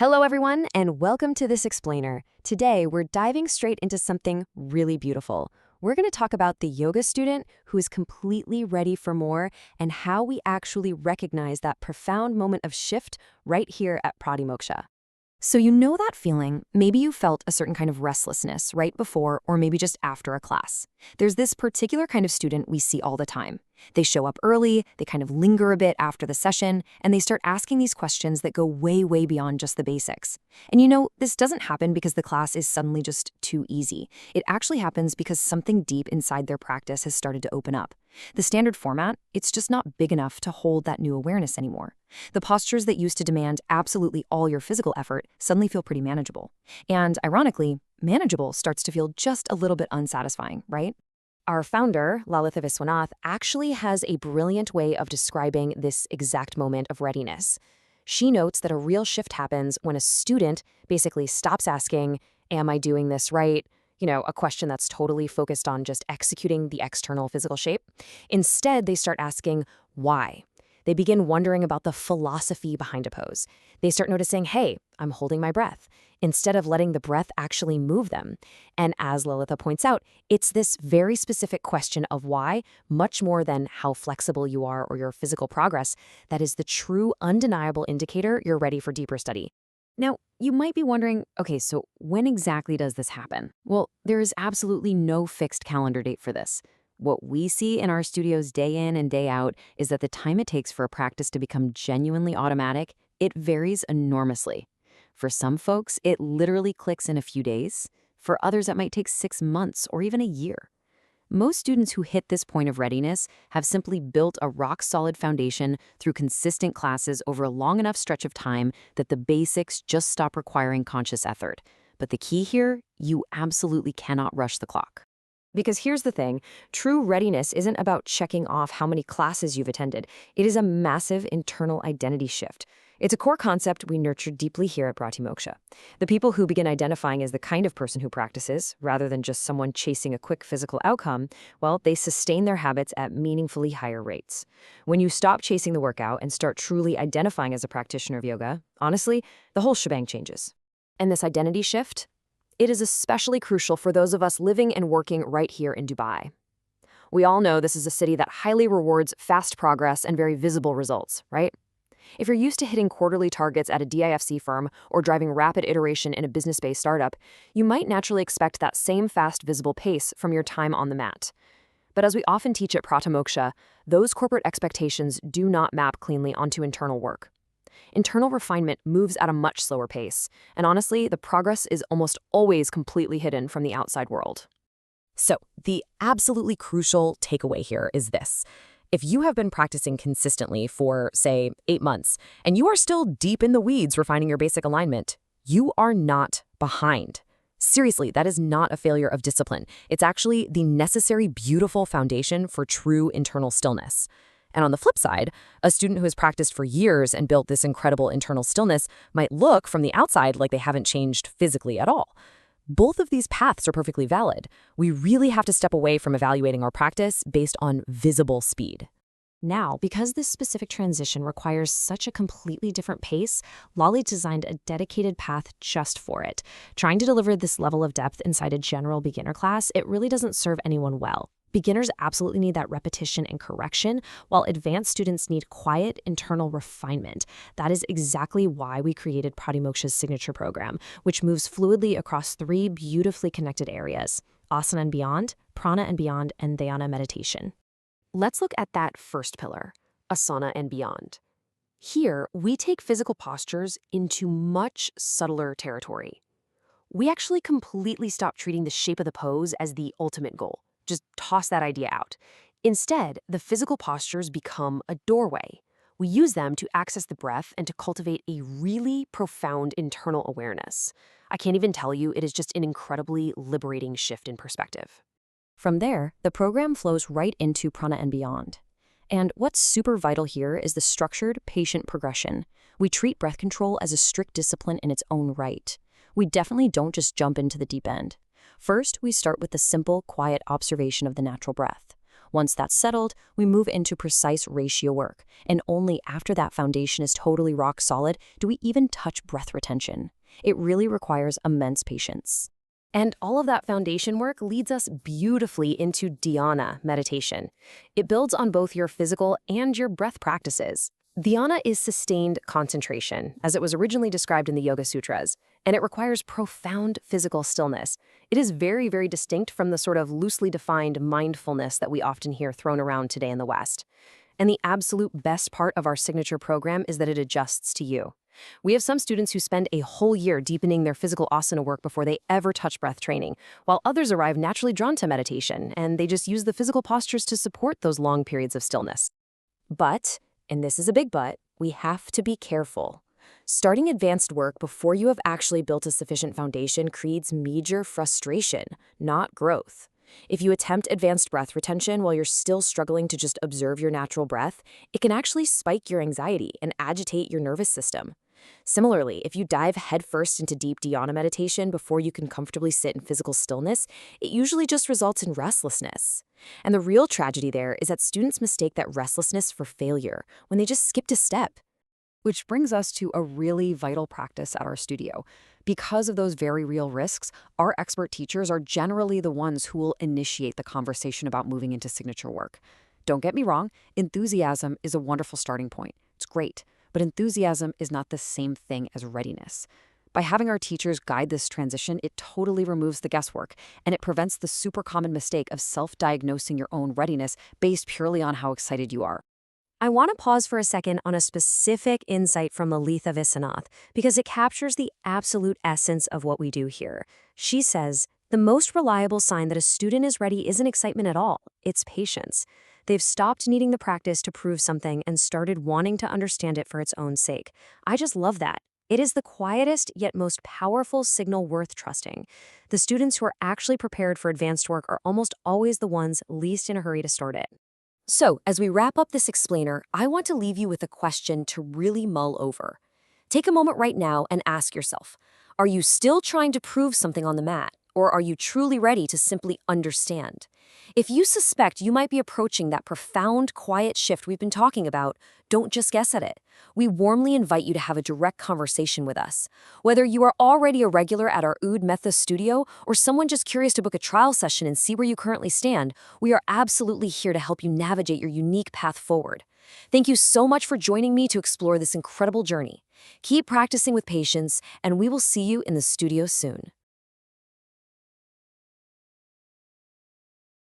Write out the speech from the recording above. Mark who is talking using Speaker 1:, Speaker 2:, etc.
Speaker 1: Hello, everyone, and welcome to This Explainer. Today, we're diving straight into something really beautiful. We're going to talk about the yoga student who is completely ready for more and how we actually recognize that profound moment of shift right here at Pratimoksha. So you know that feeling, maybe you felt a certain kind of restlessness right before or maybe just after a class. There's this particular kind of student we see all the time. They show up early, they kind of linger a bit after the session, and they start asking these questions that go way, way beyond just the basics. And you know, this doesn't happen because the class is suddenly just too easy. It actually happens because something deep inside their practice has started to open up. The standard format, it's just not big enough to hold that new awareness anymore. The postures that used to demand absolutely all your physical effort suddenly feel pretty manageable. And ironically, manageable starts to feel just a little bit unsatisfying, right? Our founder, Lalitha Viswanath, actually has a brilliant way of describing this exact moment of readiness. She notes that a real shift happens when a student basically stops asking, "Am I doing this right?" A question that's totally focused on just executing the external physical shape. Instead, they start asking, why? They begin wondering about the philosophy behind a pose. They start noticing, hey, I'm holding my breath, instead of letting the breath actually move them. And as Lalitha points out, it's this very specific question of why, much more than how flexible you are or your physical progress, that is the true, undeniable indicator you're ready for deeper study. Now, you might be wondering, okay, so when exactly does this happen? Well, there is absolutely no fixed calendar date for this. What we see in our studios day in and day out is that the time it takes for a practice to become genuinely automatic, it varies enormously. For some folks, it literally clicks in a few days. For others, it might take 6 months or even a year. Most students who hit this point of readiness have simply built a rock-solid foundation through consistent classes over a long enough stretch of time that the basics just stop requiring conscious effort. But the key here, you absolutely cannot rush the clock. Because here's the thing, true readiness isn't about checking off how many classes you've attended. It is a massive internal identity shift. It's a core concept we nurture deeply here at Pratimoksha. The people who begin identifying as the kind of person who practices, rather than just someone chasing a quick physical outcome, well, they sustain their habits at meaningfully higher rates. When you stop chasing the workout and start truly identifying as a practitioner of yoga, honestly, the whole shebang changes. And this identity shift? It is especially crucial for those of us living and working right here in Dubai. We all know this is a city that highly rewards fast progress and very visible results, right? If you're used to hitting quarterly targets at a DIFC firm or driving rapid iteration in a business-based startup, you might naturally expect that same fast, visible pace from your time on the mat. But as we often teach at Pratimoksha, those corporate expectations do not map cleanly onto internal work. Internal refinement moves at a much slower pace, and honestly, the progress is almost always completely hidden from the outside world.
Speaker 2: So, the absolutely crucial takeaway here is this. If you have been practicing consistently for, say, 8 months, and you are still deep in the weeds refining your basic alignment, you are not behind. Seriously, that is not a failure of discipline. It's actually the necessary, beautiful foundation for true internal stillness. And on the flip side, a student who has practiced for years and built this incredible internal stillness might look from the outside like they haven't changed physically at all. Both of these paths are perfectly valid. We really have to step away from evaluating our practice based on visible speed.
Speaker 1: Now, because this specific transition requires such a completely different pace, Lali designed a dedicated path just for it. Trying to deliver this level of depth inside a general beginner class, it really doesn't serve anyone well. Beginners absolutely need that repetition and correction, while advanced students need quiet internal refinement. That is exactly why we created Pratimoksha's signature program, which moves fluidly across 3 beautifully connected areas: asana and beyond, prana and beyond, and dhyana meditation. Let's look at that first pillar, asana and beyond. Here, we take physical postures into much subtler territory. We actually completely stop treating the shape of the pose as the ultimate goal. Just toss that idea out. Instead, the physical postures become a doorway. We use them to access the breath and to cultivate a really profound internal awareness. I can't even tell you, it is just an incredibly liberating shift in perspective. From there, the program flows right into prana and beyond. And what's super vital here is the structured, patient progression. We treat breath control as a strict discipline in its own right. We definitely don't just jump into the deep end. First, we start with the simple, quiet observation of the natural breath. Once that's settled, we move into precise ratio work, and only after that foundation is totally rock solid do we even touch breath retention. It really requires immense patience. And all of that foundation work leads us beautifully into dhyana meditation. It builds on both your physical and your breath practices. Dhyana is sustained concentration, as it was originally described in the Yoga Sutras, and it requires profound physical stillness. It is very, very distinct from the sort of loosely defined mindfulness that we often hear thrown around today in the West. And the absolute best part of our signature program is that it adjusts to you. We have some students who spend a whole year deepening their physical asana work before they ever touch breath training, while others arrive naturally drawn to meditation, and they just use the physical postures to support those long periods of stillness. But, and this is a big but, we have to be careful. Starting advanced work before you have actually built a sufficient foundation creates major frustration, not growth. If you attempt advanced breath retention while you're still struggling to just observe your natural breath, it can actually spike your anxiety and agitate your nervous system. Similarly, if you dive headfirst into deep dhyana meditation before you can comfortably sit in physical stillness, it usually just results in restlessness. And the real tragedy there is that students mistake that restlessness for failure when they just skipped a step. Which brings us to a really vital practice at our studio. Because of those very real risks, our expert teachers are generally the ones who will initiate the conversation about moving into signature work. Don't get me wrong, enthusiasm is a wonderful starting point. It's great, but enthusiasm is not the same thing as readiness. By having our teachers guide this transition, it totally removes the guesswork, and it prevents the super common mistake of self-diagnosing your own readiness based purely on how excited you are. I want to pause for a second on a specific insight from Lalitha Viswanath because it captures the absolute essence of what we do here. She says, the most reliable sign that a student is ready isn't excitement at all, it's patience. They've stopped needing the practice to prove something and started wanting to understand it for its own sake. I just love that. It is the quietest yet most powerful signal worth trusting. The students who are actually prepared for advanced work are almost always the ones least in a hurry to start it. So, as we wrap up this explainer, I want to leave you with a question to really mull over. Take a moment right now and ask yourself, are you still trying to prove something on the mat, or are you truly ready to simply understand? If you suspect you might be approaching that profound, quiet shift we've been talking about, don't just guess at it. We warmly invite you to have a direct conversation with us. Whether you are already a regular at our Oud Method studio or someone just curious to book a trial session and see where you currently stand, we are absolutely here to help you navigate your unique path forward. Thank you so much for joining me to explore this incredible journey. Keep practicing with patience, and we will see you in the studio soon.